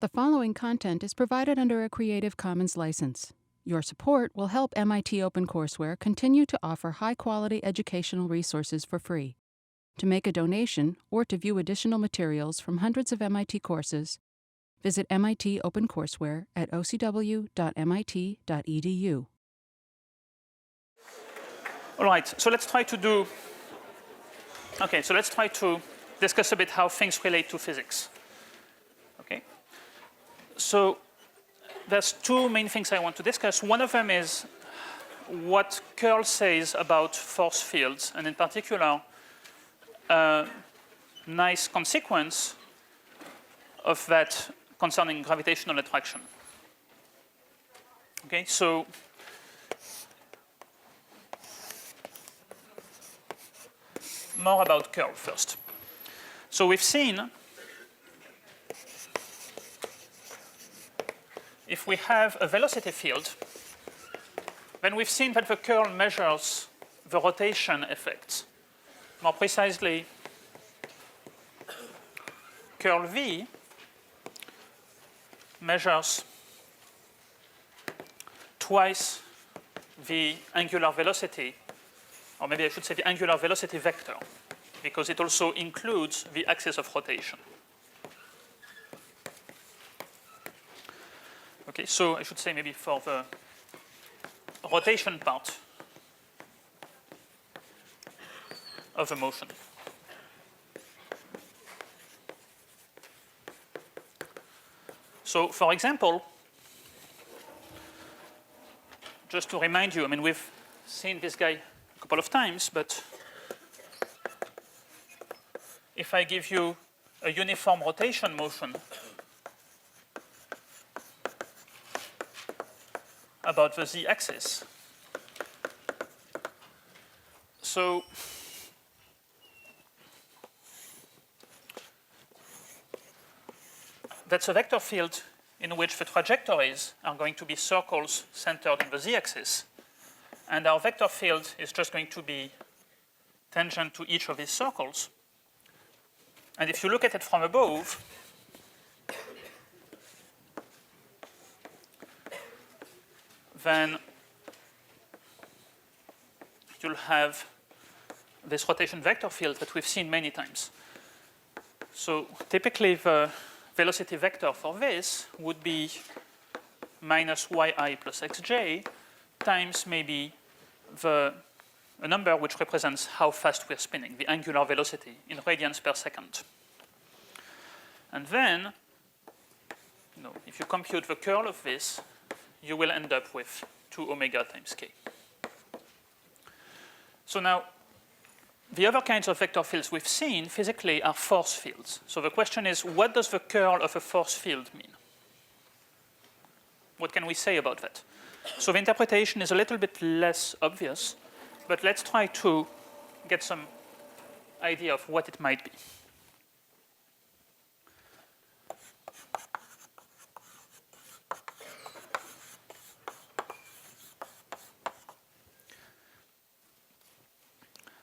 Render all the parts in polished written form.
The following content is provided under a Creative Commons license. Your support will help MIT OpenCourseware continue to offer high-quality educational resources for free. To make a donation or to view additional materials from hundreds of MIT courses, visit MIT OpenCourseware at ocw.mit.edu. All right, so let's try to discuss a bit how things relate to physics. Okay. So there's two main things I want to discuss. One of them is what curl says about force fields, and in particular, a nice consequence of that concerning gravitational attraction. Okay, so more about curl first. So we've seen if we have a velocity field, then we've seen that the curl measures the rotation effects. More precisely, curl V measures twice the angular velocity, or maybe I should say the angular velocity vector, because it also includes the axis of rotation. Okay, so I should say maybe for the rotation part of the motion. So for example, just to remind you, I mean, we've seen this guy a couple of times, but if I give you a uniform rotation motion about the z-axis, so that's a vector field in which the trajectories are going to be circles centered on the z-axis, and our vector field is just going to be tangent to each of these circles. And if you look at it from above, then you'll have this rotation vector field that we've seen many times. So typically the velocity vector for this would be minus yi plus xj times maybe a number which represents how fast we're spinning, the angular velocity in radians per second. And then, if you compute the curl of this, you will end up with 2 omega times k. So now, the other kinds of vector fields we've seen physically are force fields. So the question is, what does the curl of a force field mean? What can we say about that? So the interpretation is a little bit less obvious, but let's try to get some idea of what it might be.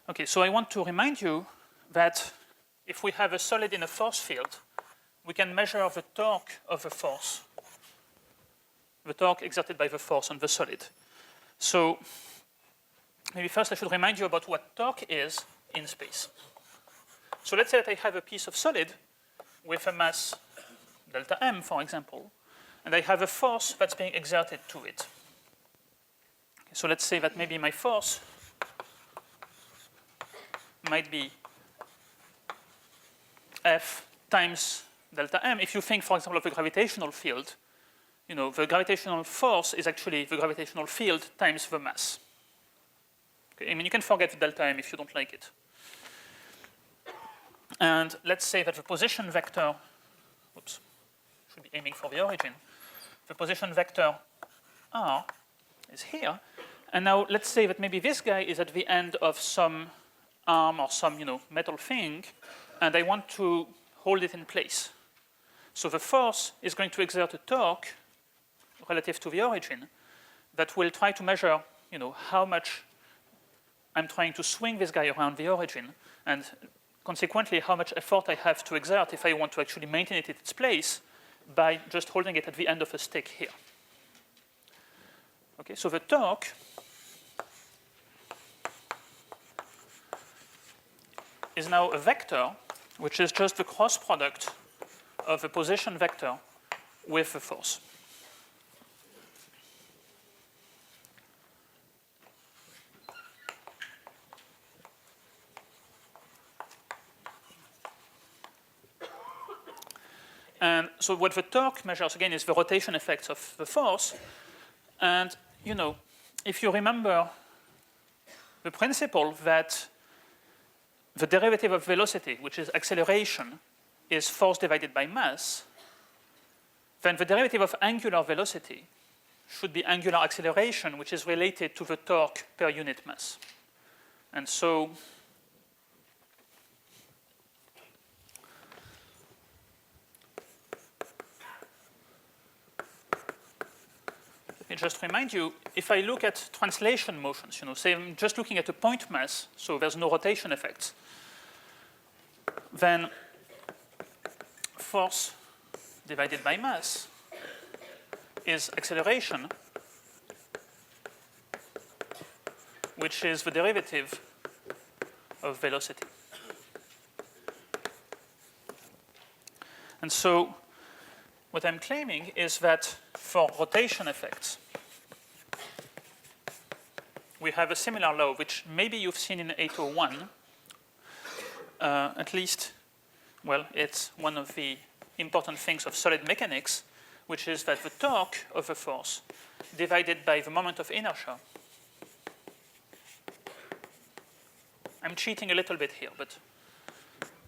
Okay, so I want to remind you that if we have a solid in a force field, we can measure the torque of a force, the torque exerted by the force on the solid. So maybe first I should remind you about what torque is in space. So let's say that I have a piece of solid with a mass delta m, for example, and I have a force that's being exerted to it. Okay, so let's say that maybe my force might be F times delta m. If you think, for example, of the gravitational field, the gravitational force is actually the gravitational field times the mass. Okay, I mean, you can forget delta m if you don't like it. And let's say that the position vector, oops, should be aiming for the origin. The position vector r is here. And now let's say that maybe this guy is at the end of some arm or some metal thing, and I want to hold it in place. So the force is going to exert a torque relative to the origin that will try to measure how much I'm trying to swing this guy around the origin, and consequently how much effort I have to exert if I want to actually maintain it in its place by just holding it at the end of a stick here. Okay, so the torque is now a vector, which is just the cross product of the position vector with the force. And so what the torque measures, again, is the rotation effects of the force. And, if you remember the principle that the derivative of velocity, which is acceleration, is force divided by mass, then the derivative of angular velocity should be angular acceleration, which is related to the torque per unit mass. And so let me just remind you, if I look at translation motions, say I'm just looking at a point mass, so there's no rotation effects, then force divided by mass is acceleration, which is the derivative of velocity. And so what I'm claiming is that for rotation effects, we have a similar law, which maybe you've seen in 801. At least, well, it's one of the important things of solid mechanics, which is that the torque of a force divided by the moment of inertia. I'm cheating a little bit here, but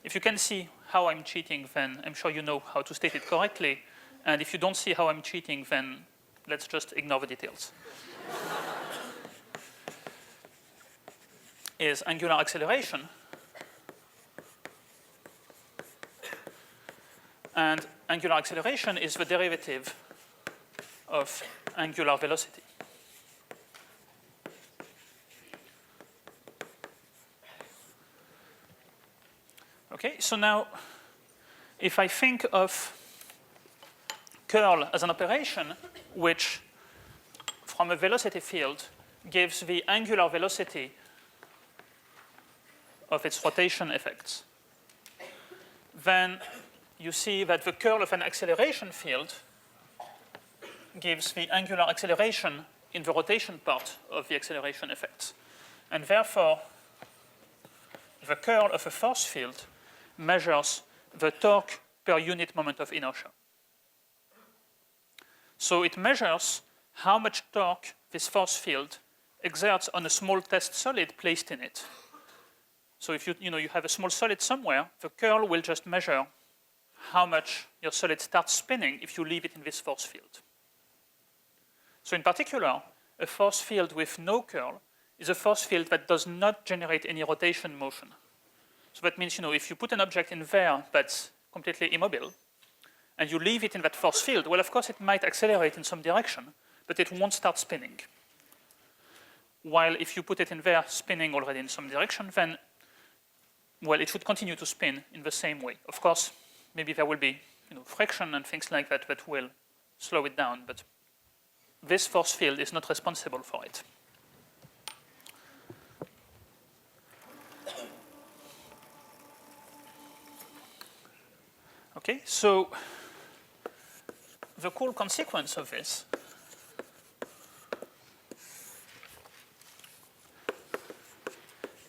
if you can see how I'm cheating, then I'm sure you know how to state it correctly. And if you don't see how I'm cheating, then let's just ignore the details. Is angular acceleration. And angular acceleration is the derivative of angular velocity. Okay, so now if I think of curl as an operation which, from a velocity field, gives the angular velocity of its rotation effects, then you see that the curl of an acceleration field gives the angular acceleration in the rotation part of the acceleration effects. And therefore, the curl of a force field measures the torque per unit moment of inertia. So it measures how much torque this force field exerts on a small test solid placed in it. So if you have a small solid somewhere, the curl will just measure how much your solid starts spinning if you leave it in this force field. So in particular, a force field with no curl is a force field that does not generate any rotation motion. So that means, if you put an object in there that's completely immobile, and you leave it in that force field, well, of course, it might accelerate in some direction, but it won't start spinning. While if you put it in there spinning already in some direction, then, well, it should continue to spin in the same way. Of course, maybe there will be friction and things like that that will slow it down, but this force field is not responsible for it. Okay, so the cool consequence of this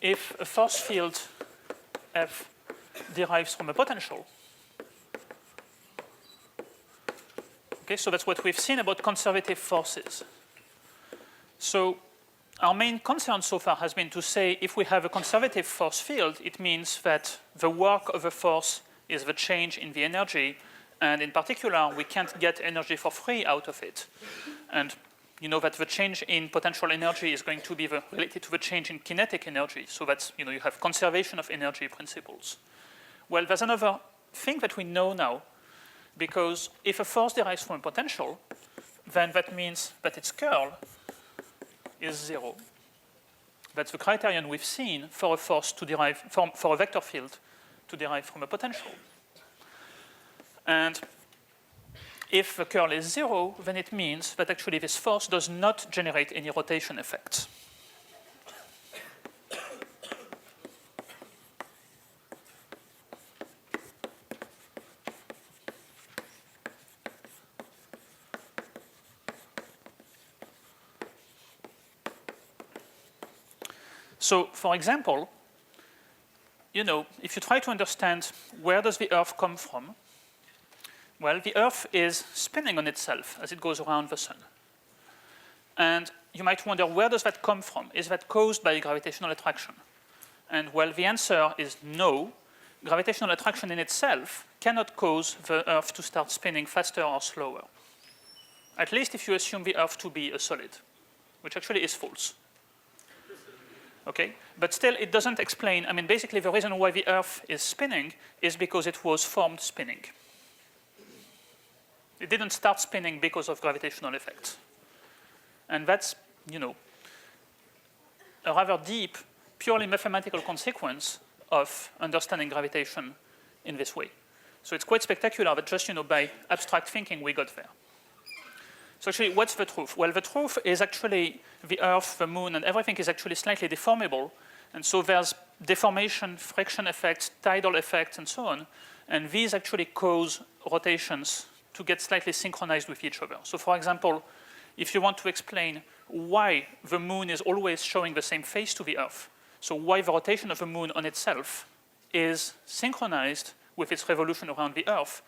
if a force field F derives from a potential. Okay, so that's what we've seen about conservative forces. So our main concern so far has been to say if we have a conservative force field, it means that the work of a force is the change in the energy, and in particular, we can't get energy for free out of it. And you know that the change in potential energy is going to be related to the change in kinetic energy, so that's, you have conservation of energy principles. Well, there's another thing that we know now, because if a force derives from a potential, then that means that its curl is 0. That's the criterion we've seen for a force to derive, for a vector field to derive from a potential. And if the curl is 0, then it means that actually this force does not generate any rotation effects. So, for example, if you try to understand where does the Earth come from, well, the Earth is spinning on itself as it goes around the sun. And you might wonder, where does that come from? Is that caused by gravitational attraction? And well, the answer is no. Gravitational attraction in itself cannot cause the Earth to start spinning faster or slower. At least if you assume the Earth to be a solid, which actually is false. Okay? But still, it doesn't explain, basically the reason why the Earth is spinning is because it was formed spinning. It didn't start spinning because of gravitational effects. And that's, a rather deep, purely mathematical consequence of understanding gravitation in this way. So it's quite spectacular that just, by abstract thinking we got there. So actually, what's the truth? Well, the truth is actually the Earth, the Moon, and everything is actually slightly deformable. And so there's deformation, friction effects, tidal effects, and so on. And these actually cause rotations to get slightly synchronized with each other. So for example, if you want to explain why the Moon is always showing the same face to the Earth, so why the rotation of the Moon on itself is synchronized with its revolution around the Earth,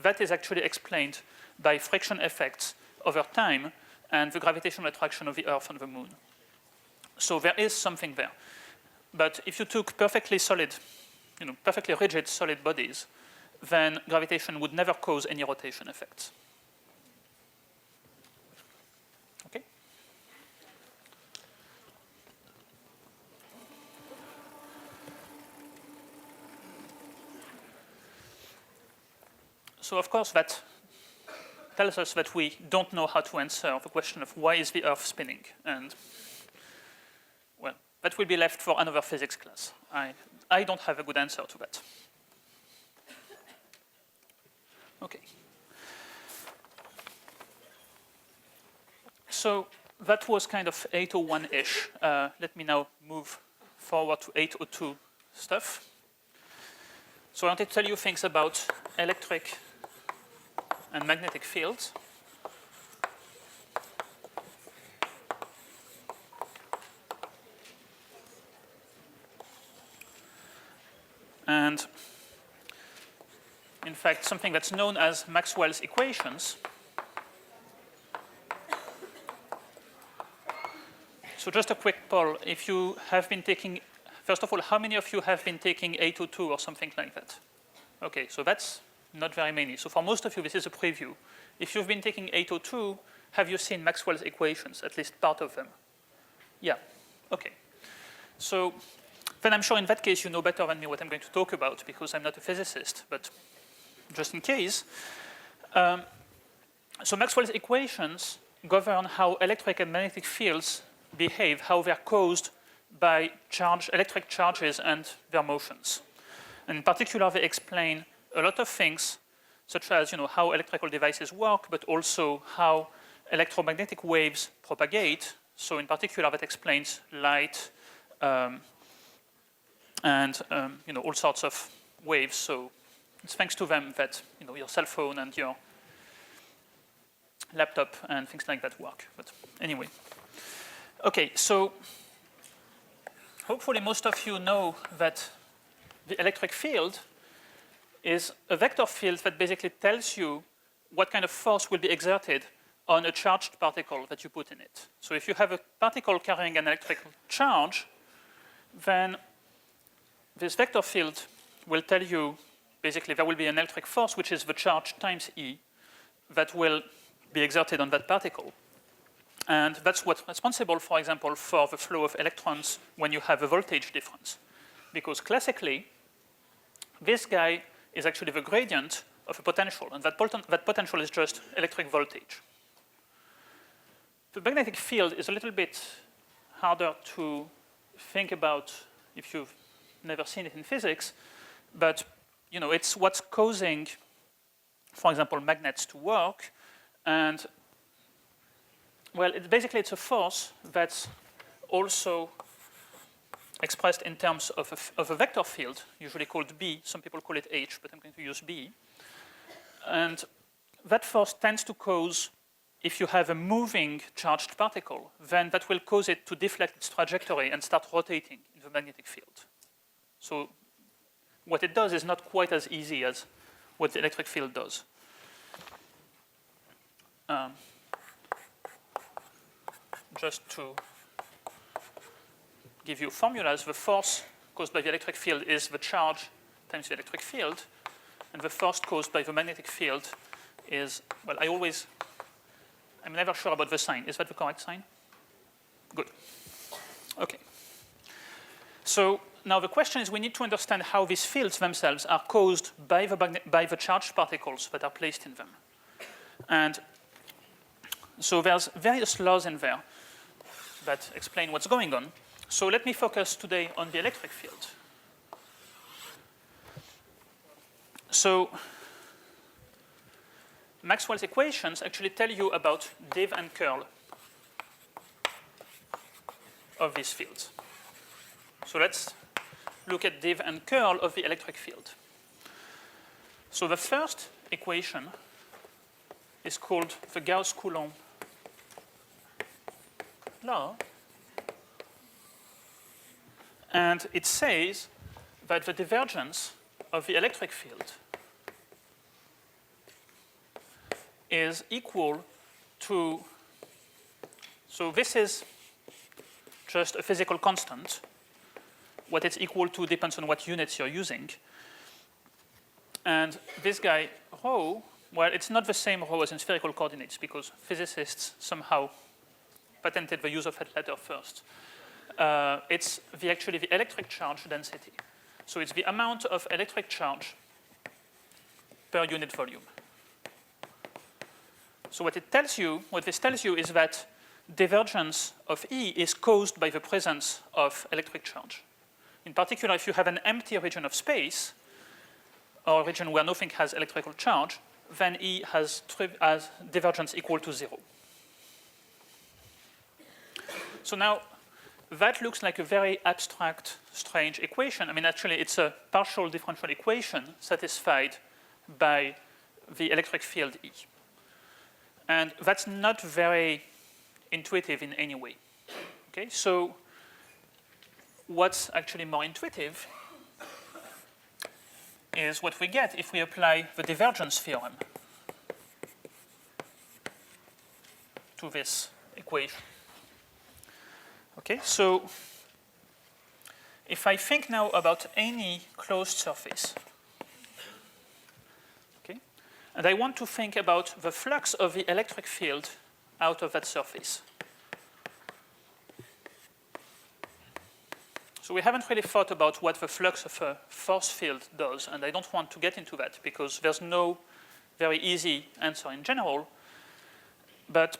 that is actually explained by friction effects over time and the gravitational attraction of the Earth on the Moon. So there is something there. But if you took perfectly solid, perfectly rigid solid bodies, then gravitation would never cause any rotation effects. Okay? So of course that tells us that we don't know how to answer the question of why is the Earth spinning. And well, that will be left for another physics class. I don't have a good answer to that. Okay. So that was kind of 801-ish. Let me now move forward to 802 stuff. So I wanted to tell you things about electric and magnetic fields. And in fact, something that's known as Maxwell's equations. So just a quick poll. If you have been taking, first of all, how many of you have been taking 802 or something like that? Okay, so that's not very many. So for most of you, this is a preview. If you've been taking 802, have you seen Maxwell's equations, at least part of them? Yeah, okay. So then I'm sure in that case you know better than me what I'm going to talk about because I'm not a physicist, but just in case. So Maxwell's equations govern how electric and magnetic fields behave, how they're caused by electric charges and their motions. And in particular, they explain a lot of things, such as how electrical devices work, but also how electromagnetic waves propagate. So in particular, that explains light and all sorts of waves. So it's thanks to them that your cell phone and your laptop and things like that work. But anyway, okay. So hopefully most of you know that the electric field is a vector field that basically tells you what kind of force will be exerted on a charged particle that you put in it. So if you have a particle carrying an electrical charge, then this vector field will tell you basically there will be an electric force, which is the charge times E, that will be exerted on that particle. And that's what's responsible, for example, for the flow of electrons when you have a voltage difference. Because classically, this guy is actually the gradient of a potential, and that potential is just electric voltage. The magnetic field is a little bit harder to think about if you've never seen it in physics, but it's what's causing for example, magnets to work. And, well, basically it's a force that's also expressed in terms of a vector field, usually called B. Some people call it H, but I'm going to use B. And that force tends to cause, if you have a moving charged particle, then that will cause it to deflect its trajectory and start rotating in the magnetic field. So what it does is not quite as easy as what the electric field does. Just to give you formulas, the force caused by the electric field is the charge times the electric field, and the force caused by the magnetic field is, well, I'm never sure about the sign. Is that the correct sign? Good. Okay. So now the question is, we need to understand how these fields themselves are caused by the charged particles that are placed in them. And so there's various laws in there that explain what's going on. So let me focus today on the electric field. So Maxwell's equations actually tell you about div and curl of these fields. So let's look at div and curl of the electric field. So the first equation is called the Gauss-Coulomb law. And it says that the divergence of the electric field is equal to, so this is just a physical constant. What it's equal to depends on what units you're using. And this guy, rho, well, it's not the same rho as in spherical coordinates because physicists somehow patented the use of that letter first. It's actually the electric charge density. So it's the amount of electric charge per unit volume. So what this tells you is that divergence of E is caused by the presence of electric charge. In particular, if you have an empty region of space, or a region where nothing has electrical charge, then E has divergence equal to 0. So now, that looks like a very abstract, strange equation. I mean, actually, it's a partial differential equation satisfied by the electric field E. And that's not very intuitive in any way. Okay, so what's actually more intuitive is what we get if we apply the divergence theorem to this equation. Okay, so if I think now about any closed surface, okay, and I want to think about the flux of the electric field out of that surface. So we haven't really thought about what the flux of a force field does, and I don't want to get into that because there's no very easy answer in general. But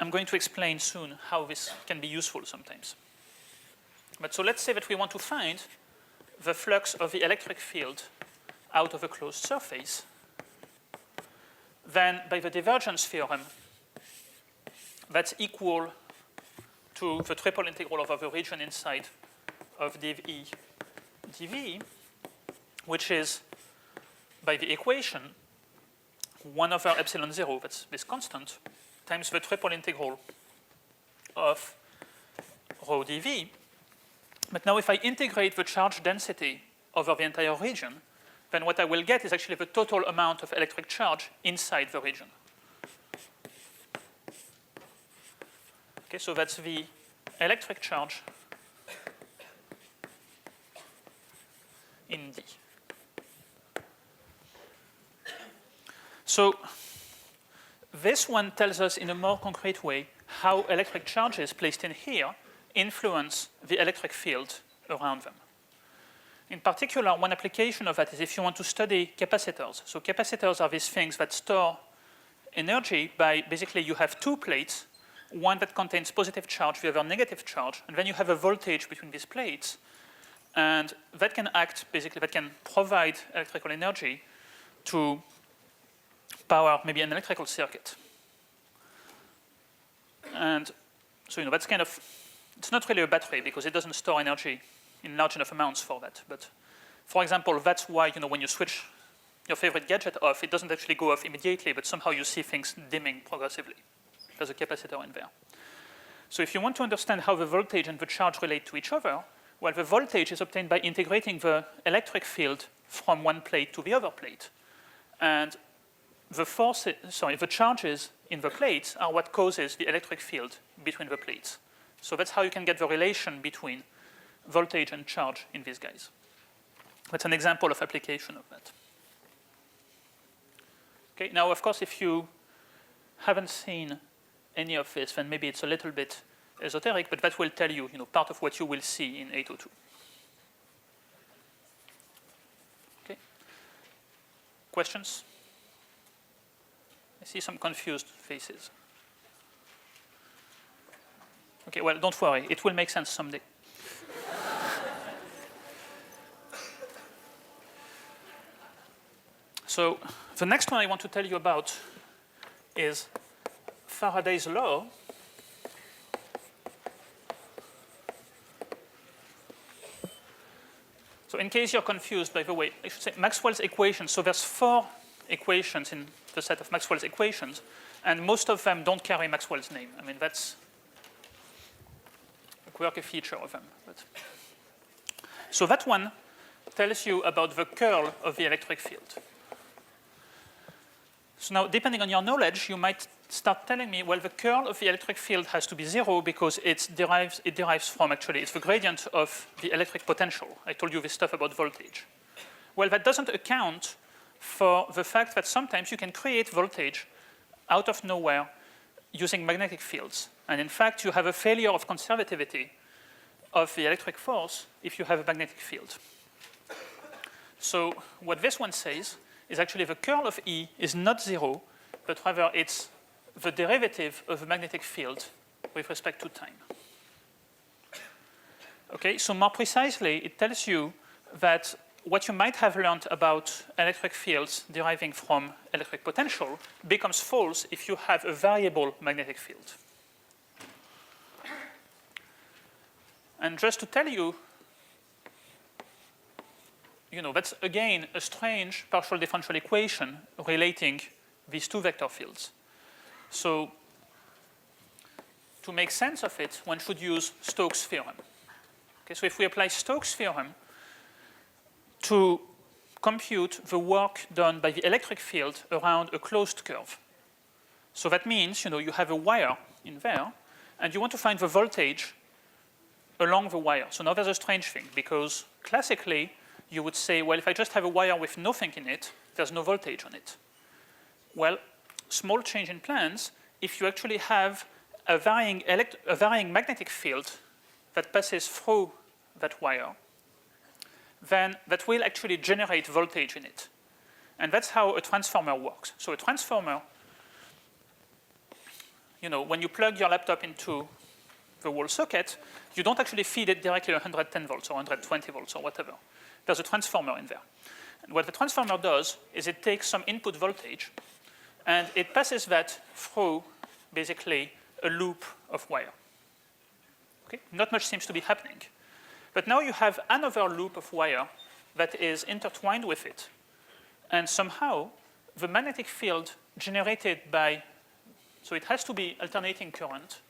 I'm going to explain soon how this can be useful sometimes. But so let's say that we want to find the flux of the electric field out of a closed surface. Then by the divergence theorem, that's equal to the triple integral over the region inside of div E dv, which is, by the equation, 1 over epsilon 0, that's this constant, times the triple integral of rho dv. But now if I integrate the charge density over the entire region, then what I will get is actually the total amount of electric charge inside the region. Okay, so that's the electric charge in D. So this one tells us in a more concrete way how electric charges placed in here influence the electric field around them. In particular, one application of that is if you want to study capacitors. So capacitors are these things that store energy by basically you have two plates, one that contains positive charge, the other negative charge, and then you have a voltage between these plates. And that can act, basically, that can provide electrical energy to power maybe an electrical circuit. And so that's kind of, it's not really a battery because it doesn't store energy in large enough amounts for that. But for example, that's why when you switch your favorite gadget off, it doesn't actually go off immediately, but somehow you see things dimming progressively. There's a capacitor in there. So if you want to understand how the voltage and the charge relate to each other, well, the voltage is obtained by integrating the electric field from one plate to the other plate. And the charges in the plates are what causes the electric field between the plates. So that's how you can get the relation between voltage and charge in these guys. That's an example of application of that. Okay, now, of course, if you haven't seen any of this, then maybe it's a little bit esoteric, but that will tell you, part of what you will see in 802. Okay. Questions? I see some confused faces. Okay, well, don't worry. It will make sense someday. So the next one I want to tell you about is Faraday's law. So in case you're confused, by the way, I should say Maxwell's equations. So there's 4 equations in the set of Maxwell's equations, and most of them don't carry Maxwell's name. I mean, that's a quirky feature of them. But so that one tells you about the curl of the electric field. So now, depending on your knowledge, you might start telling me, well, the curl of the electric field has to be 0 because it derives from, actually, it's the gradient of the electric potential. I told you this stuff about voltage. Well, that doesn't account for the fact that sometimes you can create voltage out of nowhere using magnetic fields. And in fact, you have a failure of conservativity of the electric force if you have a magnetic field. So what this one says is actually the curl of E is not 0, but rather it's the derivative of the magnetic field with respect to time. Okay, so more precisely, it tells you that what you might have learned about electric fields deriving from electric potential becomes false if you have a variable magnetic field. And just to tell you, that's again a strange partial differential equation relating these 2 vector fields. So to make sense of it, one should use Stokes' theorem. Okay, so if we apply Stokes' theorem to compute the work done by the electric field around a closed curve. So that means, you have a wire in there, and you want to find the voltage along the wire. So now there's a strange thing, because classically, you would say, well, if I just have a wire with nothing in it, there's no voltage on it. Well, small change in plans, if you actually have a varying magnetic field that passes through that wire, then that will actually generate voltage in it. And that's how a transformer works. So a transformer, when you plug your laptop into the wall socket, you don't actually feed it directly 110 volts or 120 volts or whatever. There's a transformer in there. And what the transformer does is it takes some input voltage and it passes that through basically a loop of wire. Okay? Not much seems to be happening. But now you have another loop of wire that is intertwined with it. And somehow the magnetic field generated by, so it has to be alternating current.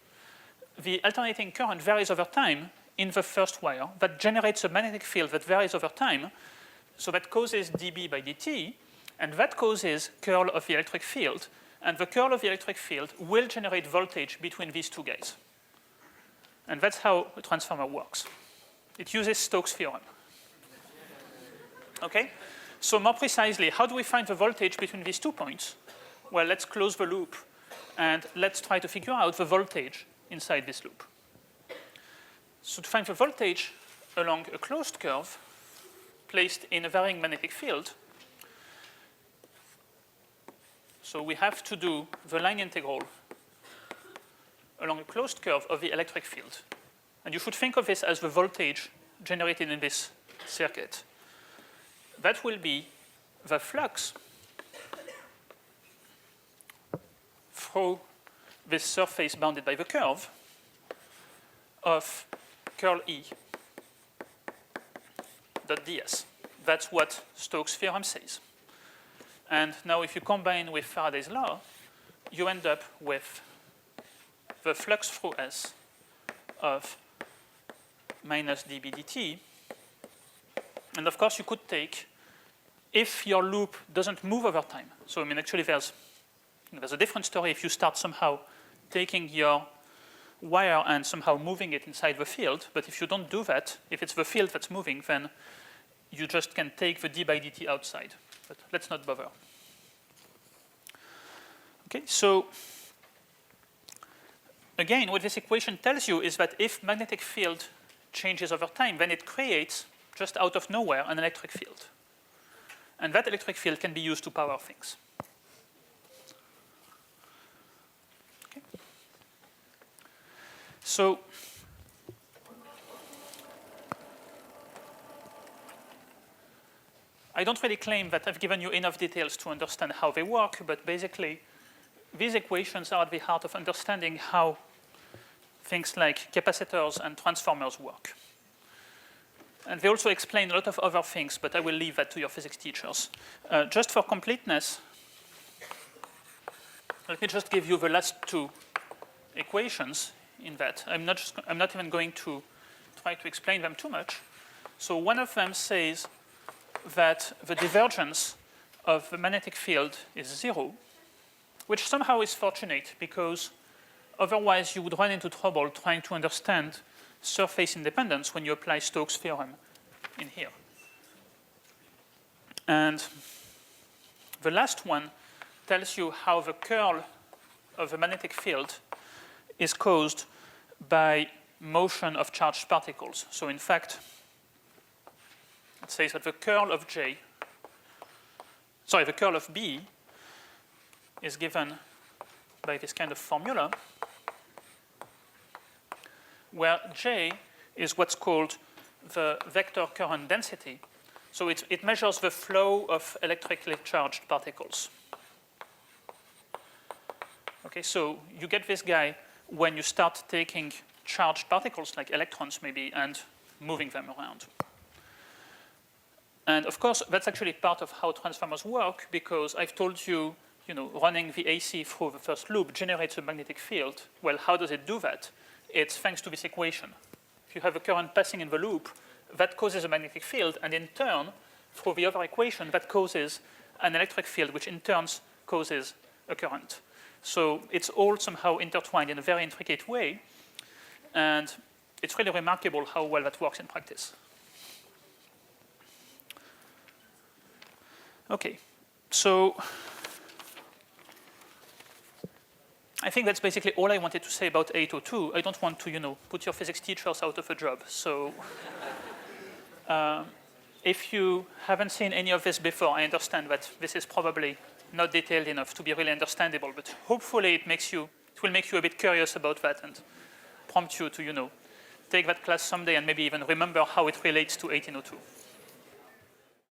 The alternating current varies over time in the first wire that generates a magnetic field that varies over time. So that causes dB by dt, and that causes curl of the electric field. And the curl of the electric field will generate voltage between these 2 guys. And that's how a transformer works. It uses Stokes' theorem. Okay? So more precisely, how do we find the voltage between these 2 points? Well, let's close the loop, and let's try to figure out the voltage inside this loop. So to find the voltage along a closed curve placed in a varying magnetic field, so we have to do the line integral along a closed curve of the electric field. And you should think of this as the voltage generated in this circuit. That will be the flux through this surface bounded by the curve of curl E dot ds. That's what Stokes' theorem says. And now if you combine with Faraday's law, you end up with the flux through S of minus dB dt. And of course, you could take, if your loop doesn't move over time. So I mean, actually, there's a different story if you start somehow taking your wire and somehow moving it inside the field. But if you don't do that, if it's the field that's moving, then you just can take the d by dt outside. But let's not bother. Okay, so again, what this equation tells you is that if magnetic field changes over time, then it creates, just out of nowhere, an electric field. And that electric field can be used to power things. Okay. So I don't really claim that I've given you enough details to understand how they work, but basically, these equations are at the heart of understanding how things like capacitors and transformers work. And they also explain a lot of other things, but I will leave that to your physics teachers. Just for completeness, let me just give you the last two equations in that. I'm not even going to try to explain them too much. So one of them says that the divergence of the magnetic field is 0, which somehow is fortunate because otherwise you would run into trouble trying to understand surface independence when you apply Stokes' theorem in here. And the last one tells you how the curl of the magnetic field is caused by motion of charged particles. So in fact, it says that the curl of B is given by this kind of formula, where J is what's called the vector current density. So it measures the flow of electrically charged particles. Okay, so you get this guy when you start taking charged particles, like electrons maybe, and moving them around. And of course, that's actually part of how transformers work, because I've told you, running the AC through the first loop generates a magnetic field. Well, how does it do that? It's thanks to this equation. If you have a current passing in the loop, that causes a magnetic field, and in turn, through the other equation, that causes an electric field, which in turn causes a current. So it's all somehow intertwined in a very intricate way, and it's really remarkable how well that works in practice. Okay, so I think that's basically all I wanted to say about 802. I don't want to, put your physics teachers out of a job. So if you haven't seen any of this before, I understand that this is probably not detailed enough to be really understandable, but hopefully it will make you a bit curious about that and prompt you to, take that class someday and maybe even remember how it relates to 1802.